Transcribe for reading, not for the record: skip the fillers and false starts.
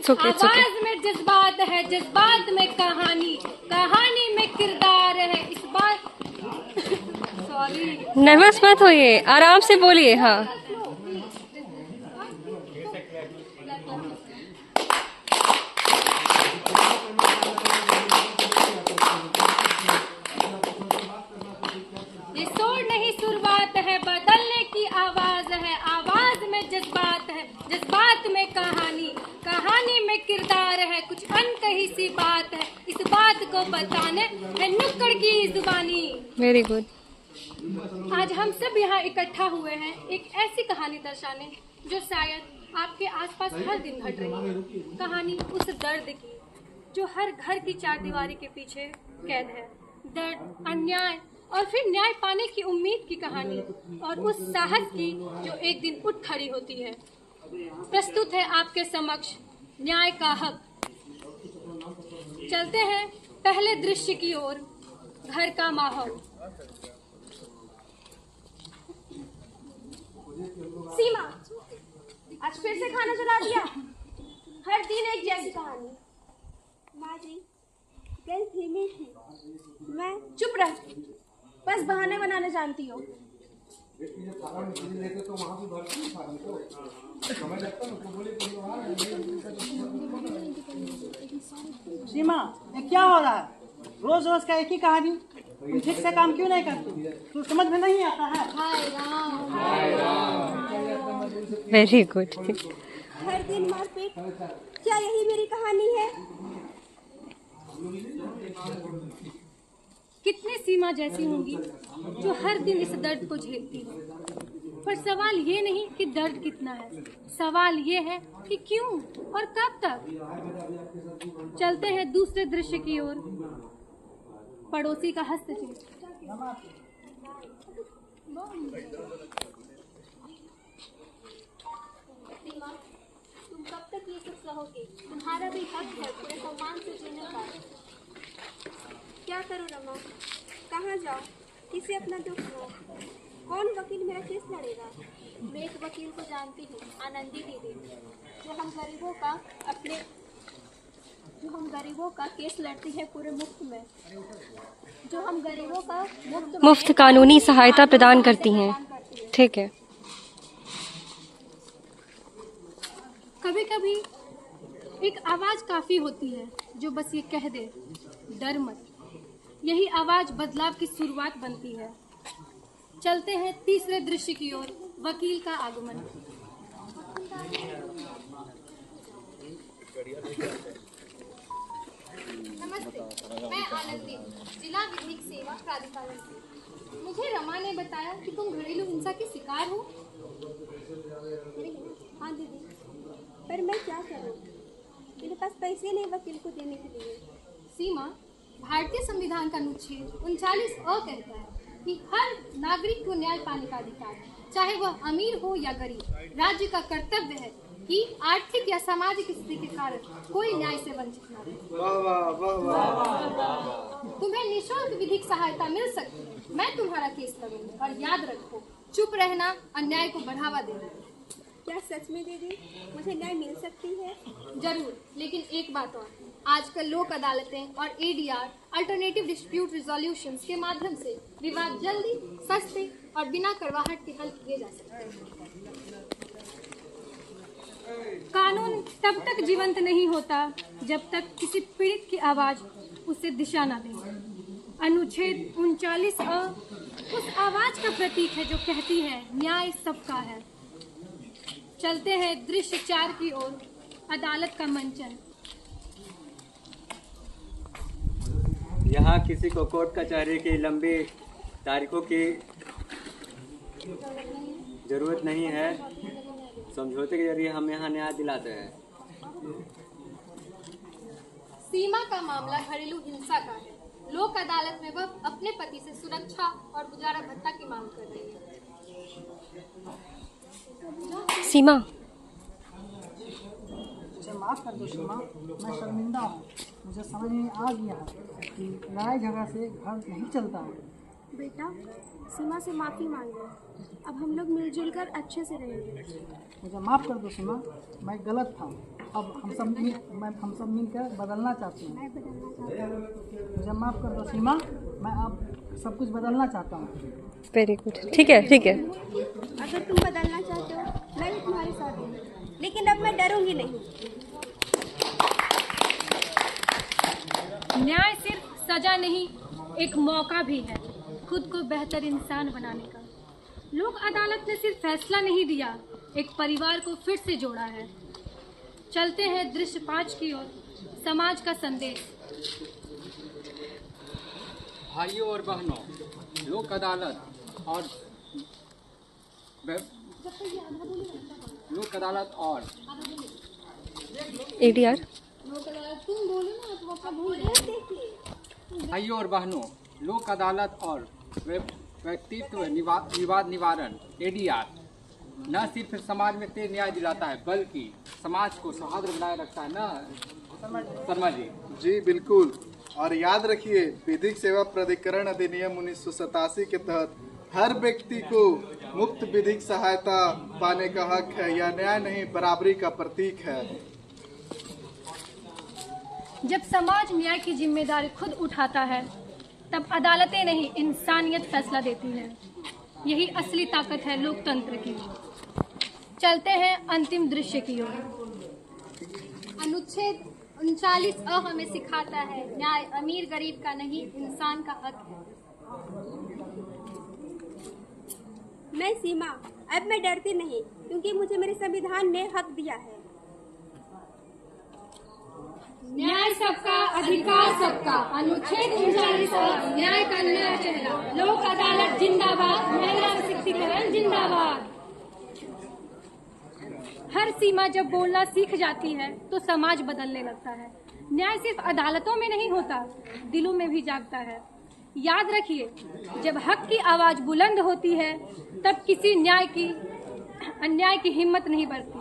okay, it's okay. आवाज में जज्बात है, जज्बात में कहानी, कहानी में किरदार है। इस बार सॉरी, नर्वस मत होइए, आराम से बोलिए। हाँ, ये शोर नहीं शुरुआत है, बदलने की आवाज है। आवाज में जज्बात है, जज्बात में कहानी, कहानी में किरदार है। कुछ अनकही सी बात है, इस बात को बताने है नुक्कड़ की जुबानी। Very good. आज हम सब यहाँ इकट्ठा हुए हैं एक ऐसी कहानी दर्शाने जो शायद आपके आसपास हर दिन घट रही है। कहानी उस दर्द की जो हर घर की चारदीवारी के पीछे कैद है। दर्द, अन्याय और फिर न्याय पाने की उम्मीद की कहानी, और उस साहस की जो एक दिन उठ खड़ी होती है। प्रस्तुत है आपके समक्ष न्याय का हक। चलते हैं पहले दृश्य की ओर, घर का माहौल। सीमा, आज फिर से खाना जला दिया। हर दिन एक जैसी कहानी। माँ जी, कल धीमी थी। मैं चुप रह, बस बहाने बनाने जानती हो। सीमा, ये क्या हो रहा है? रोज रोज का एक ही कहानी। तुम ठीक से काम क्यों नहीं करती? तुम समझ में नहीं आता है? Very good. हर दिन मारपीट, क्या यही मेरी कहानी है? कितने सीमा जैसी होंगी जो हर दिन इस दर्द को झेलती हो। पर सवाल ये नहीं कि दर्द कितना है, सवाल ये है कि क्यों और कब तक। चलते हैं दूसरे दृश्य की ओर, पड़ोसी का हस्तक्षेप। सीमा, तुम कब तक ये सब सहोगे? तुम्हारा भी हक है पूरे सम्मान से जीने का। क्या करूं रमा, कहाँ जाऊं, किसे अपना दुख हो? कौन वकील मेरा केस लड़ेगा? मैं एक वकील को जानती हूँ, आनंदी दीदी, जो हम गरीबों का केस लड़ती है पूरे मुफ्त में, जो हम गरीबों का मुफ्त कानूनी सहायता प्रदान करती हैं। ठीक है। कभी कभी एक आवाज काफी होती है जो बस ये कह दे, डर मत। यही आवाज बदलाव की शुरुआत बनती है। चलते हैं तीसरे दृश्य की ओर, वकील का आगमन। नमस्ते, मैं आनंदी, जिला विधिक सेवा प्राधिकरण से। मुझे रमा ने बताया कि तुम घरेलू हिंसा की शिकार हो। हाँ दीदी, पर मैं क्या करूँ? मेरे पास पैसे नहीं वकील को देने के लिए। सीमा, भारतीय संविधान का अनुच्छेद 39 कहता है कि हर नागरिक को न्याय पाने का अधिकार है, चाहे वह अमीर हो या गरीब। राज्य का कर्तव्य है कि आर्थिक या सामाजिक स्थिति के कारण कोई न्याय से वंचित न हो। तुम्हें निःशुल्क विधिक सहायता मिल सकती है। मैं तुम्हारा केस लड़ूंगी, और याद रखो, चुप रहना अन्याय को बढ़ावा देना। क्या सच में दीदी मुझे न्याय मिल सकती है? जरूर, लेकिन एक बात और, आजकल लोक अदालतें और ADR अल्टरनेटिव डिस्प्यूट रिजोल्यूशन के माध्यम से विवाद जल्दी, सस्ते और बिना करवाहट के हल किए जा सकते हैं। कानून तब तक जीवंत नहीं होता जब तक किसी पीड़ित की आवाज उसे दिशा न दे। अनुच्छेद 39 उस आवाज का प्रतीक है जो कहती है न्याय सबका है। चलते हैं दृश्य 4 की ओर, अदालत का मंचन। यहाँ किसी को कोर्ट कचहरी की लंबी तारीखों की जरूरत नहीं है। समझौते के जरिए हम यहाँ न्याय दिलाते हैं। सीमा का मामला घरेलू हिंसा का है। लोक अदालत में वह अपने पति से सुरक्षा और गुजारा भत्ता की मांग कर रही है। सीमा, मुझे माफ कर दो सीमा, मैं शर्मिंदा हूँ। मुझे समझ में आ गया कि लड़ाई झगड़ा से घर नहीं चलता है। बेटा, सीमा से माफ़ी मांगो। अब हम लोग मिलजुल कर अच्छे से रहेंगे। मुझे माफ कर दो सीमा, मैं गलत था। अब हम सब मिलकर बदलना चाहते हैं। मैं बदलना चाहता हूँ। मुझे माफ़ कर दो सीमा, मैं अब सब कुछ बदलना चाहता हूँ। वेरी गुड, ठीक है ठीक है। अगर तुम बदलना चाहते हो मैं भी तुम्हारे साथ हूँ, लेकिन अब मैं डरूंगी नहीं। न्याय सिर्फ सजा नहीं, एक मौका भी है खुद को बेहतर इंसान बनाने का। लोक अदालत ने सिर्फ फैसला नहीं दिया, एक परिवार को फिर से जोड़ा है। चलते हैं दृश्य 5 की ओर, समाज का संदेश। भाइयों और बहनों, लोक अदालत और ADR। भाइयों और बहनों, लोक अदालत और व्यक्तित्व विवाद निवारण ADR न सिर्फ समाज में तेज न्याय दिलाता है, बल्कि समाज को सौहार्द बनाए रखता है ना शर्मा जी? जी बिल्कुल। और याद रखिए, विधिक सेवा प्राधिकरण अधिनियम 1987 के तहत हर व्यक्ति को मुफ्त विधिक सहायता पाने का हक है। यह न्याय नहीं, बराबरी का प्रतीक है। जब समाज न्याय की जिम्मेदारी खुद उठाता है, तब अदालतें नहीं इंसानियत फैसला देती है। यही असली ताकत है लोकतंत्र की। चलते हैं अंतिम दृश्य की ओर। अनुच्छेद 39A हमें सिखाता है, न्याय अमीर गरीब का नहीं, इंसान का हक है। मैं सीमा, अब मैं डरती नहीं, क्योंकि मुझे मेरे संविधान ने हक दिया है। न्याय सबका, अधिकार सबका। अनुच्छेद 39A, न्याय का नया चेहरा। लोक अदालत जिंदाबाद, महिला सशक्तिकरण जिंदाबाद। हर सीमा जब बोलना सीख जाती है तो समाज बदलने लगता है। न्याय सिर्फ अदालतों में नहीं होता, दिलों में भी जागता है। याद रखिए, जब हक की आवाज बुलंद होती है, तब किसी अन्याय की हिम्मत नहीं बढ़ती।